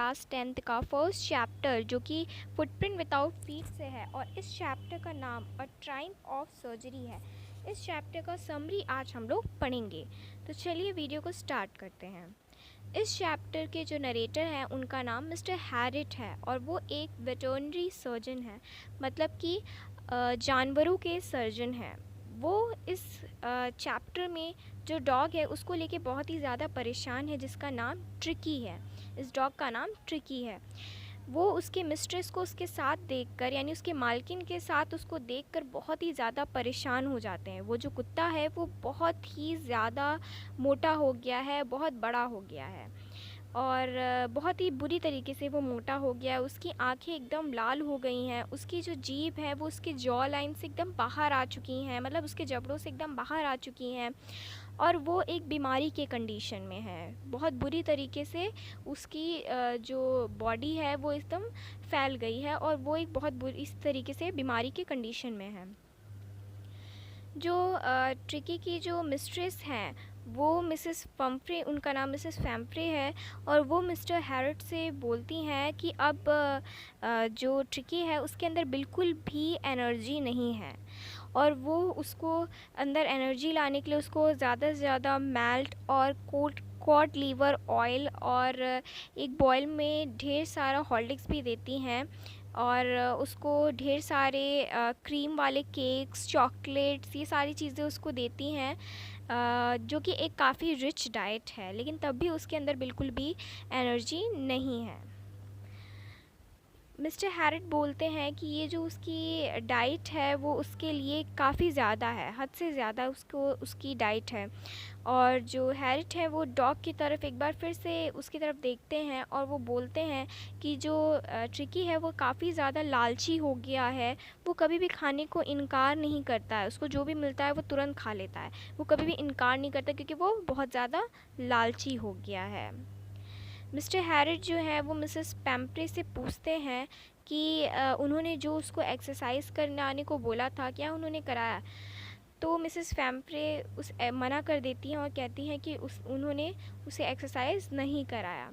Class 10th का first chapter जो कि फुटप्रिंट विदाउट फीट से है, और इस चैप्टर का नाम अ ट्रायम्फ ऑफ सर्जरी है। इस चैप्टर का समरी आज हम लोग पढ़ेंगे। तो चलिए वीडियो को स्टार्ट करते हैं। इस चैप्टर के जो नरेटर हैं उनका नाम मिस्टर हैरिट है, और वो एक वेटरनरी सर्जन है, मतलब कि जानवरों के सर्जन हैं। वो इस चैप्टर में जो डॉग है उसको लेके बहुत ही ज़्यादा परेशान है, जिसका नाम ट्रिकी है। इस डॉग का नाम ट्रिकी है। वो उसके मिस्ट्रेस को उसके साथ देखकर, यानी उसके मालकिन के साथ उसको देखकर बहुत ही ज़्यादा परेशान हो जाते हैं। वो जो कुत्ता है वो बहुत ही ज़्यादा मोटा हो गया है, बहुत बड़ा हो गया है, और बहुत ही बुरी तरीके से वो मोटा हो गया है। उसकी आंखें एकदम लाल हो गई हैं, उसकी जो जीभ है वो उसके जॉ लाइन से एकदम बाहर आ चुकी हैं, मतलब उसके जबड़ों से एकदम बाहर आ चुकी हैं, और वो एक बीमारी के कंडीशन में है। बहुत बुरी तरीके से उसकी जो बॉडी है वो एकदम फैल गई है, और वो एक बहुत बुरी इस तरीके से बीमारी के कंडीशन में है। जो ट्रिकी की जो मिस्ट्रेस हैं वो मिसेस फम्फ्रे, उनका नाम मिसेस फैम्फ्रे है, और वो मिस्टर हैरिट से बोलती हैं कि अब जो ट्रिकी है उसके अंदर बिल्कुल भी एनर्जी नहीं है, और वो उसको अंदर एनर्जी लाने के लिए उसको ज़्यादा से ज़्यादा मेल्ट और कॉड लीवर ऑयल और एक बॉयल में ढेर सारा हॉर्लिक्स भी देती हैं, और उसको ढेर सारे क्रीम वाले केक्स, चॉकलेट्स, ये सारी चीज़ें उसको देती हैं, जो कि एक काफ़ी रिच डाइट है, लेकिन तब भी उसके अंदर बिल्कुल भी एनर्जी नहीं है। मिस्टर हैरिट बोलते हैं कि ये जो उसकी डाइट है वो उसके लिए काफ़ी ज़्यादा है, हद से ज़्यादा उसकी डाइट है। और जो हैरिट है वो डॉग की तरफ एक बार फिर से उसकी तरफ देखते हैं, और वो बोलते हैं कि जो ट्रिकी है वो काफ़ी ज़्यादा लालची हो गया है। वो कभी भी खाने को इनकार नहीं करता है, उसको जो भी मिलता है वो तुरंत खा लेता है, वो कभी भी इनकार नहीं करता, क्योंकि वो बहुत ज़्यादा लालची हो गया है। मिस्टर हैरिट जो है वो मिसेस पैम्प्रे से पूछते हैं कि उन्होंने जो उसको एक्सरसाइज करने आने को बोला था क्या उन्होंने कराया। तो मिसेस पैम्प्रे मना कर देती हैं और कहती हैं कि उन्होंने उसे एक्सरसाइज नहीं कराया,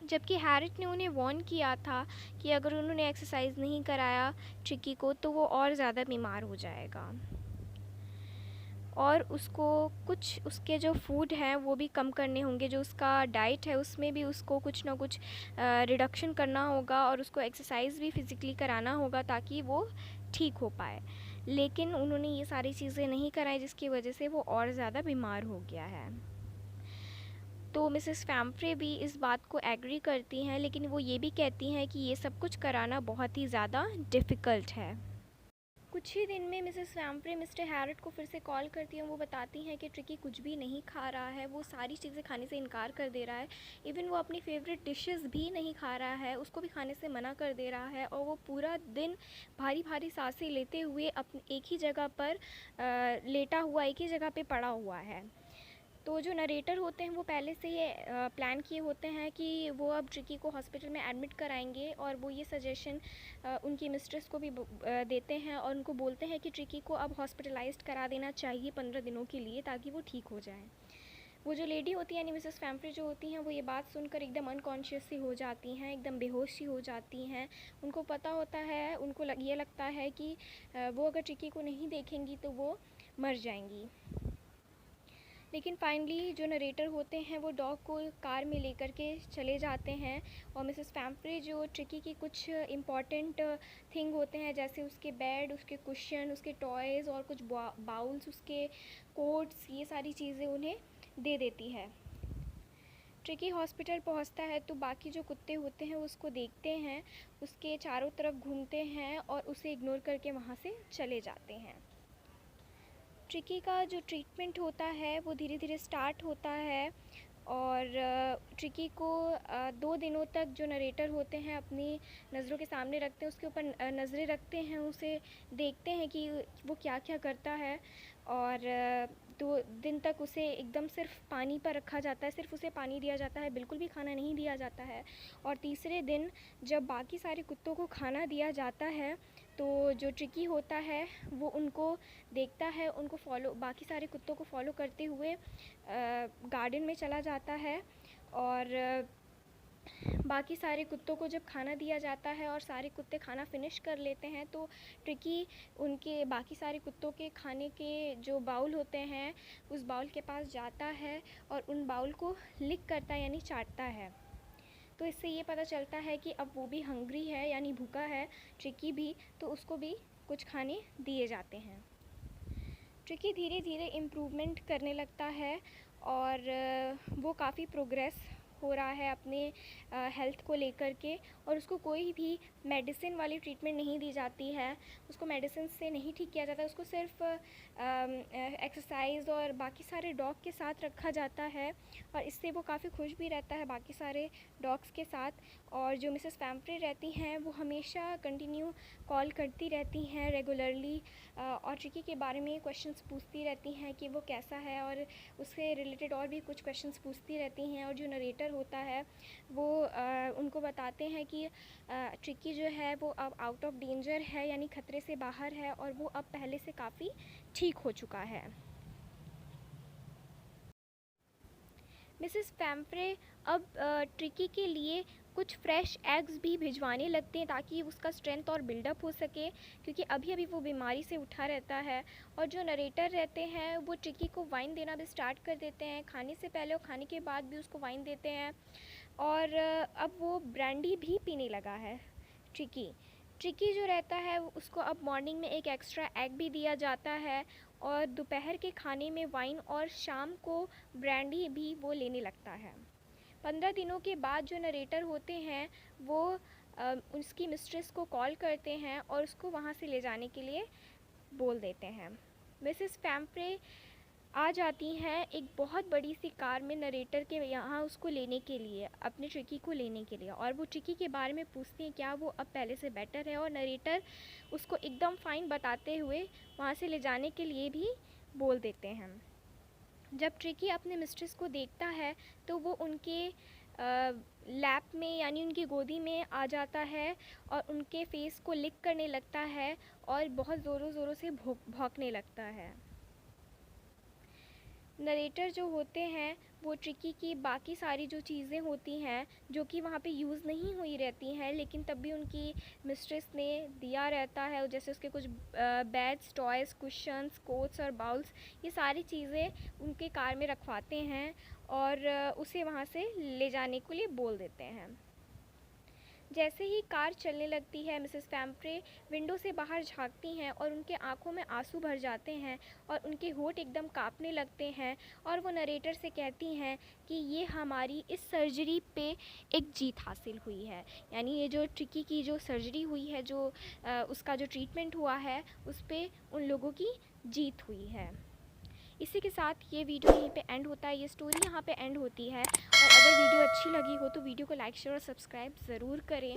जबकि हैरिट ने उन्हें वार्न किया था कि अगर उन्होंने एक्सरसाइज नहीं कराया ट्रिकी को तो वो और ज़्यादा बीमार हो जाएगा, और उसको कुछ उसके जो फूड हैं वो भी कम करने होंगे, जो उसका डाइट है उसमें भी उसको कुछ ना कुछ रिडक्शन करना होगा, और उसको एक्सरसाइज भी फिज़िकली कराना होगा ताकि वो ठीक हो पाए। लेकिन उन्होंने ये सारी चीज़ें नहीं कराई, जिसकी वजह से वो और ज़्यादा बीमार हो गया है। तो मिसेस फैम्फ्रे भी इस बात को एग्री करती हैं, लेकिन वो ये भी कहती हैं कि ये सब कुछ कराना बहुत ही ज़्यादा डिफ़िकल्ट है। कुछ ही दिन में मिसेस फैम्फ्रे मिस्टर हैरिट को फिर से कॉल करती हैं। वो बताती हैं कि ट्रिकी कुछ भी नहीं खा रहा है, वो सारी चीज़ें खाने से इनकार कर दे रहा है, इवन वो अपनी फेवरेट डिशेस भी नहीं खा रहा है, उसको भी खाने से मना कर दे रहा है, और वो पूरा दिन भारी भारी सांसें लेते हुए एक ही जगह पर लेटा हुआ, एक ही जगह पे पड़ा हुआ है। तो जो नरेटर होते हैं वो पहले से ये प्लान किए होते हैं कि वो अब ट्रिकी को हॉस्पिटल में एडमिट कराएंगे, और वो ये सजेशन उनकी मिस्ट्रेस को भी देते हैं, और उनको बोलते हैं कि ट्रिकी को अब हॉस्पिटलाइज्ड करा देना चाहिए 15 दिनों के लिए, ताकि वो ठीक हो जाए। वो जो लेडी होती है यानी मिसेस फैम्फ्रे जो होती हैं वो ये बात सुनकर एकदम अनकॉन्शियस सी हो जाती हैं, एकदम बेहोश सी हो जाती हैं। उनको पता होता है, उनको ये लगता है कि वो अगर ट्रिकी को नहीं देखेंगी तो वो मर जाएंगी। लेकिन फाइनली जो नरेटर होते हैं वो डॉग को कार में लेकर के चले जाते हैं, और मिसेस फैम्फ्रे जो ट्रिकी की कुछ इम्पॉर्टेंट थिंग होते हैं, जैसे उसके बेड, उसके कुशन, उसके टॉयज़ और कुछ बाउल्स, उसके कोट्स, ये सारी चीज़ें उन्हें दे देती है। ट्रिकी हॉस्पिटल पहुंचता है तो बाकी जो कुत्ते होते हैं उसको देखते हैं, उसके चारों तरफ घूमते हैं और उसे इग्नोर करके वहाँ से चले जाते हैं। ट्रिकी का जो ट्रीटमेंट होता है वो धीरे धीरे स्टार्ट होता है, और ट्रिकी को 2 दिनों तक जो नरेटर होते हैं अपनी नज़रों के सामने रखते हैं, उसके ऊपर नज़रें रखते हैं, उसे देखते हैं कि वो क्या क्या करता है, और 2 दिन तक उसे एकदम सिर्फ पानी पर रखा जाता है, सिर्फ उसे पानी दिया जाता है, बिल्कुल भी खाना नहीं दिया जाता है। और तीसरे दिन जब बाकी सारे कुत्तों को खाना दिया जाता है तो जो ट्रिकी होता है वो उनको देखता है, उनको बाकी सारे कुत्तों को फॉलो करते हुए गार्डन में चला जाता है, और बाकी सारे कुत्तों को जब खाना दिया जाता है और सारे कुत्ते खाना फिनिश कर लेते हैं तो ट्रिकी उनके बाकी सारे कुत्तों के खाने के जो बाउल होते हैं उस बाउल के पास जाता है और उन बाउल को लिक करता है यानी चाटता है। तो इससे ये पता चलता है कि अब वो भी हंग्री है यानी भूखा है ट्रिकी भी, तो उसको भी कुछ खाने दिए जाते हैं। ट्रिकी धीरे धीरे इम्प्रूवमेंट करने लगता है और वो काफ़ी प्रोग्रेस हो रहा है अपने हेल्थ को लेकर के, और उसको कोई भी मेडिसिन वाली ट्रीटमेंट नहीं दी जाती है, उसको मेडिसिन से नहीं ठीक किया जाता, उसको सिर्फ एक्सरसाइज और बाकी सारे डॉग के साथ रखा जाता है और इससे वो काफ़ी खुश भी रहता है बाकी सारे डॉग्स के साथ। और जो मिसेस पैम्फ्रे रहती हैं वो हमेशा कंटिन्यू कॉल करती रहती हैं रेगुलरली और ट्रिकी के बारे में क्वेश्चंस पूछती रहती हैं कि वो कैसा है, और उससे रिलेटेड और भी कुछ क्वेश्चंस पूछती रहती हैं। और जो नरेटर होता है वो उनको बताते हैं कि ट्रिकी जो है वो अब आउट ऑफ डेंजर है यानी ख़तरे से बाहर है और वो अब पहले से काफ़ी ठीक हो चुका है। मिसेस पैम्फ्रे अब ट्रिकी के लिए कुछ फ्रेश एग्स भी भिजवाने लगते हैं ताकि उसका स्ट्रेंथ और बिल्डअप हो सके, क्योंकि अभी अभी वो बीमारी से उठा रहता है। और जो नरेटर रहते हैं वो ट्रिकी को वाइन देना भी स्टार्ट कर देते हैं, खाने से पहले और खाने के बाद भी उसको वाइन देते हैं। और अब वो ब्रांडी भी पीने लगा है ट्रिकी। ट्रिकी जो रहता है उसको अब मॉर्निंग में एक एक्स्ट्रा एग भी दिया जाता है और दोपहर के खाने में वाइन और शाम को ब्रांडी भी वो लेने लगता है। 15 दिनों के बाद जो नरेटर होते हैं वो उसकी मिस्ट्रेस को कॉल करते हैं और उसको वहाँ से ले जाने के लिए बोल देते हैं। मिसेस पैम्फ्रे आ जाती हैं एक बहुत बड़ी सी कार में नरेटर के यहाँ उसको लेने के लिए, अपने ट्रिकी को लेने के लिए, और वो ट्रिकी के बारे में पूछती हैं क्या वो अब पहले से बेटर है, और नरेटर उसको एकदम फाइन बताते हुए वहाँ से ले जाने के लिए भी बोल देते हैं। जब ट्रिकी अपने मिस्ट्रेस को देखता है तो वो उनके लैप में यानी उनकी गोदी में आ जाता है और उनके फेस को लिक करने लगता है और बहुत ज़ोरों ज़ोरों से भौंकने लगता है। नरेटर जो होते हैं वो ट्रिकी की बाकी सारी जो चीज़ें होती हैं जो कि वहाँ पे यूज़ नहीं हुई रहती हैं लेकिन तब भी उनकी मिस्ट्रेस ने दिया रहता है, जैसे उसके कुछ बैग्स, टॉयज़, कुशन्स, कोट्स और बाउल्स, ये सारी चीज़ें उनके कार में रखवाते हैं और उसे वहाँ से ले जाने के लिए बोल देते हैं। जैसे ही कार चलने लगती है मिसेस पैम्फ्रे विंडो से बाहर झांकती हैं और उनके आंखों में आंसू भर जाते हैं और उनके होंठ एकदम कांपने लगते हैं और वो नरेटर से कहती हैं कि ये हमारी इस सर्जरी पे एक जीत हासिल हुई है, यानी ये जो ट्रिकी की जो सर्जरी हुई है, जो उसका जो ट्रीटमेंट हुआ है, उस पर उन लोगों की जीत हुई है। इसी के साथ ये वीडियो यहीं पे एंड होता है, ये स्टोरी यहाँ पे एंड होती है। और अगर वीडियो अच्छी लगी हो तो वीडियो को लाइक, शेयर और सब्सक्राइब ज़रूर करें।